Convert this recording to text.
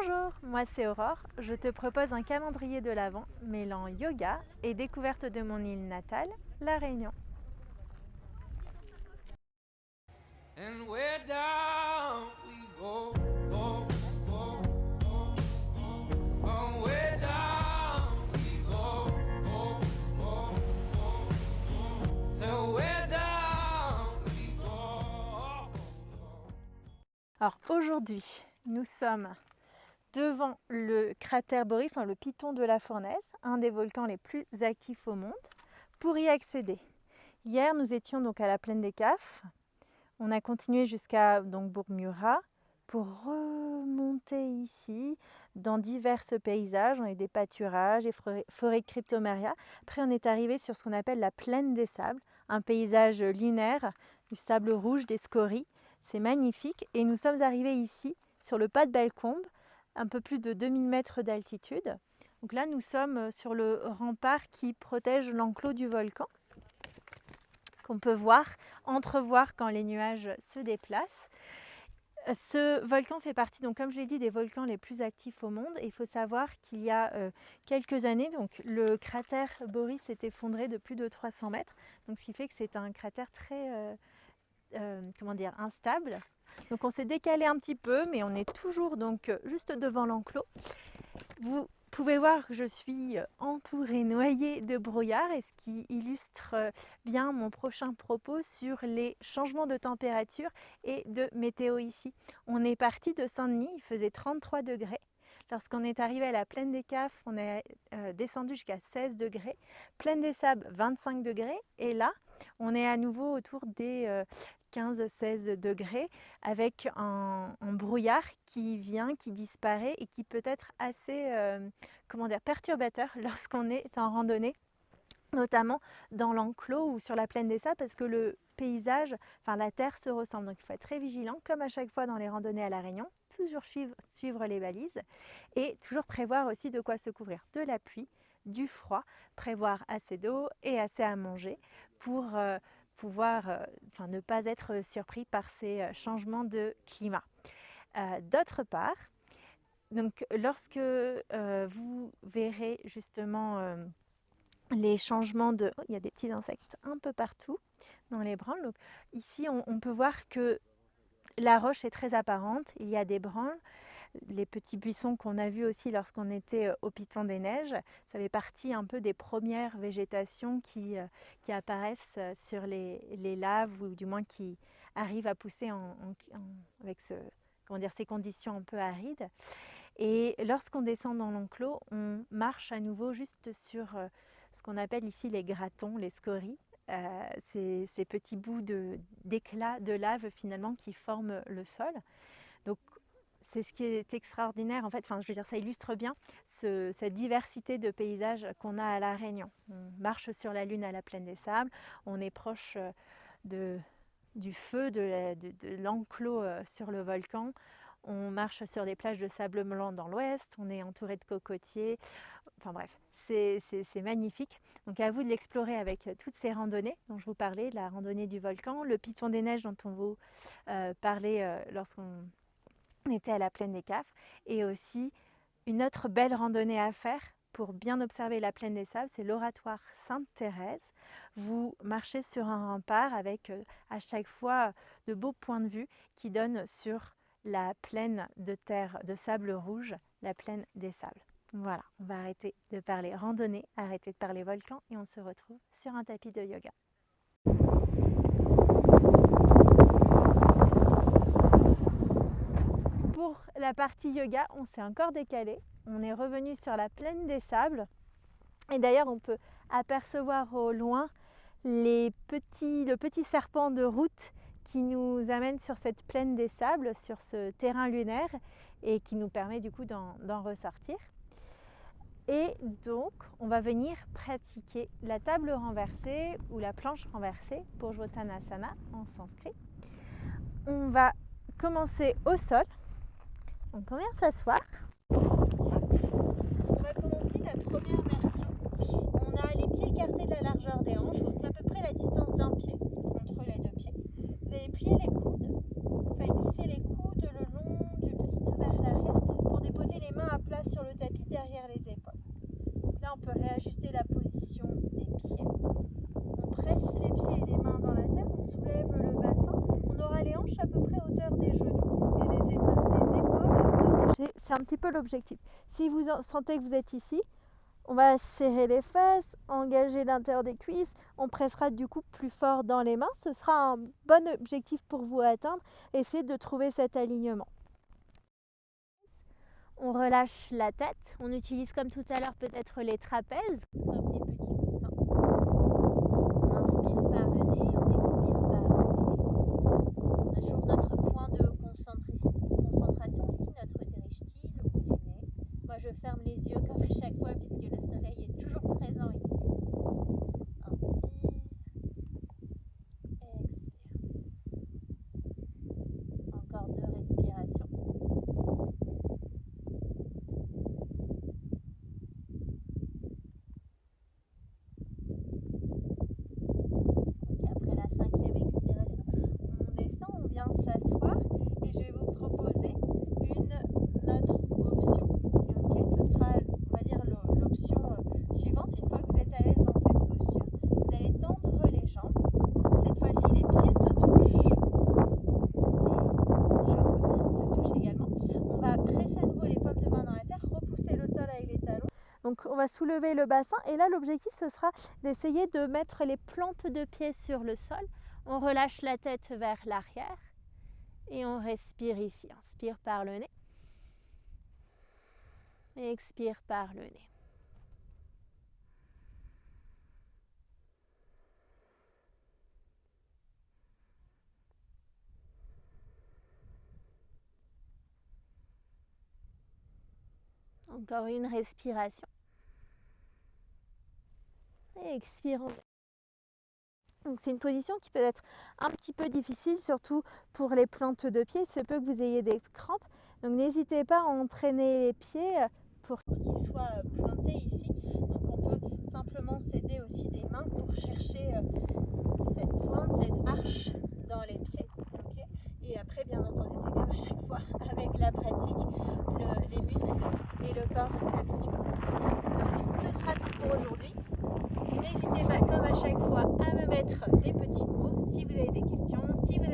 Bonjour, moi c'est Aurore. Je te propose un calendrier de l'Avent mêlant yoga et découverte de mon île natale, La Réunion. And where down we go, oh, oh, oh, oh, oh, where down we go, oh, oh, oh, oh, so where down we go. Alors aujourd'hui, nous sommes devant le cratère Boris, enfin le piton de la Fournaise, un des volcans les plus actifs au monde. Pour y accéder, hier nous étions donc à la plaine des Cafres. On a continué jusqu'à Bourg-Murat pour remonter ici dans divers paysages. On a eu des pâturages et forêts de cryptoméria. Après, on est arrivé sur ce qu'on appelle la plaine des sables, un paysage lunaire, du sable rouge, des scories. C'est magnifique. Et nous sommes arrivés ici, sur le pas de Bellecombe, un peu plus de 2000 mètres d'altitude. Donc là, nous sommes sur le rempart qui protège l'enclos du volcan, qu'on peut entrevoir quand les nuages se déplacent. Ce volcan fait partie, donc, comme je l'ai dit, des volcans les plus actifs au monde. Et il faut savoir qu'il y a quelques années, donc, le cratère Boris s'est effondré de plus de 300 mètres. Donc, ce qui fait que c'est un cratère très instable. Donc on s'est décalé un petit peu, mais on est toujours donc juste devant l'enclos. Vous pouvez voir que je suis entourée, noyée de brouillard, et ce qui illustre bien mon prochain propos sur les changements de température et de météo ici. On est parti de Saint-Denis, il faisait 33 degrés. Lorsqu'on est arrivé à la plaine des Cafres, on est descendu jusqu'à 16 degrés. Plaine des Sables, 25 degrés. Et là, on est à nouveau autour des 15-16 degrés avec un brouillard qui vient, qui disparaît et qui peut être assez perturbateur lorsqu'on est en randonnée, notamment dans l'enclos ou sur la plaine des Sables, parce que le paysage, la terre se ressemble. Donc il faut être très vigilant, comme à chaque fois dans les randonnées à La Réunion, toujours suivre les balises et toujours prévoir aussi de quoi se couvrir, de la pluie, du froid, prévoir assez d'eau et assez à manger pour pouvoir ne pas être surpris par ces changements de climat. D'autre part, donc, lorsque vous verrez justement les changements de... Oh, il y a des petits insectes un peu partout dans les branles. Donc, ici, on peut voir que la roche est très apparente. Il y a des branles. Les petits buissons qu'on a vus aussi lorsqu'on était au Piton des Neiges, ça fait partie un peu des premières végétations qui apparaissent sur les laves, ou du moins qui arrivent à pousser avec ces conditions un peu arides. Et lorsqu'on descend dans l'enclos, on marche à nouveau juste sur ce qu'on appelle ici les gratons, les scories. Ces petits bouts d'éclats de lave finalement qui forment le sol. Donc c'est ce qui est extraordinaire en fait, ça illustre bien cette diversité de paysages qu'on a à La Réunion. On marche sur la Lune à la plaine des Sables, on est proche du feu, de l'enclos sur le volcan. On marche sur des plages de sable blanc dans l'ouest, on est entouré de cocotiers, enfin bref, c'est magnifique. Donc à vous de l'explorer avec toutes ces randonnées dont je vous parlais, la randonnée du volcan, le Piton des Neiges dont on vous parlait lorsqu'on était à la plaine des Cafres, et aussi une autre belle randonnée à faire pour bien observer la plaine des Sables, c'est l'oratoire Sainte-Thérèse. Vous marchez sur un rempart avec à chaque fois de beaux points de vue qui donnent sur la plaine de terre de sable rouge, la plaine des Sables. Voilà, on va arrêter de parler randonnée, arrêter de parler volcan, et on se retrouve sur un tapis de yoga. Pour la partie yoga, on s'est encore décalé. On est revenu sur la plaine des Sables. Et d'ailleurs, on peut apercevoir au loin le petit serpent de route qui nous amène sur cette plaine des Sables, sur ce terrain lunaire, et qui nous permet du coup d'en ressortir. Et donc, on va venir pratiquer la table renversée ou la planche renversée, Purvottanasana en sanskrit. On va commencer au sol. Donc on vient s'asseoir. On va commencer la première version. On a les pieds écartés de la largeur des hanches, c'est à peu près la distance d'un pied entre les deux pieds. Vous allez plier les coudes, vous faites glisser les coudes le long du buste vers l'arrière pour déposer ajuster la position des pieds. On presse les pieds et les mains dans la terre, on soulève le bassin. On aura les hanches à peu près à hauteur des genoux et les épaules à hauteur des genoux. C'est un petit peu l'objectif. Si vous sentez que vous êtes ici, on va serrer les fesses, engager l'intérieur des cuisses. On pressera du coup plus fort dans les mains. Ce sera un bon objectif pour vous à atteindre. Essayez de trouver cet alignement. On relâche la tête. On utilise comme tout à l'heure peut-être les trapèzes, comme des petits coussins. On inspire par le nez, on expire par le nez. On a toujours notre point de concentration ici, notre drishti, le bout du nez. Moi je ferme les yeux comme à chaque fois puisque le soleil est toujours présent ici. Inspire, expire. Encore 2 respirations. Après la 5e expiration, on descend, on vient s'asseoir et je vais vous proposer une autre option. Ok, ce sera, on va dire, l'option suivante. Une fois que vous êtes à l'aise dans cette posture, vous allez tendre les jambes. Cette fois-ci, les pieds se touchent. Les jambes se touchent également. On va presser à nouveau les paumes de main dans la terre, repousser le sol avec les talons. Donc on va soulever le bassin et là l'objectif ce sera d'essayer de mettre les plantes de pied sur le sol. On relâche la tête vers l'arrière et on respire ici. Inspire par le nez et expire par le nez. Encore une respiration. Et expirons. Donc c'est une position qui peut être un petit peu difficile, surtout pour les plantes de pied. Il se peut que vous ayez des crampes. Donc n'hésitez pas à entraîner les pieds pour qu'ils soient pointés ici. Donc on peut simplement s'aider aussi des mains pour chercher cette pointe, cette arche dans les pieds. Okay, et après, bien entendu, c'est comme à chaque fois, avec la pratique, les muscles et le corps s'habituent. Donc ce sera tout pour aujourd'hui. N'hésitez pas, comme à chaque fois, à me mettre des petits mots si vous avez des questions, si vous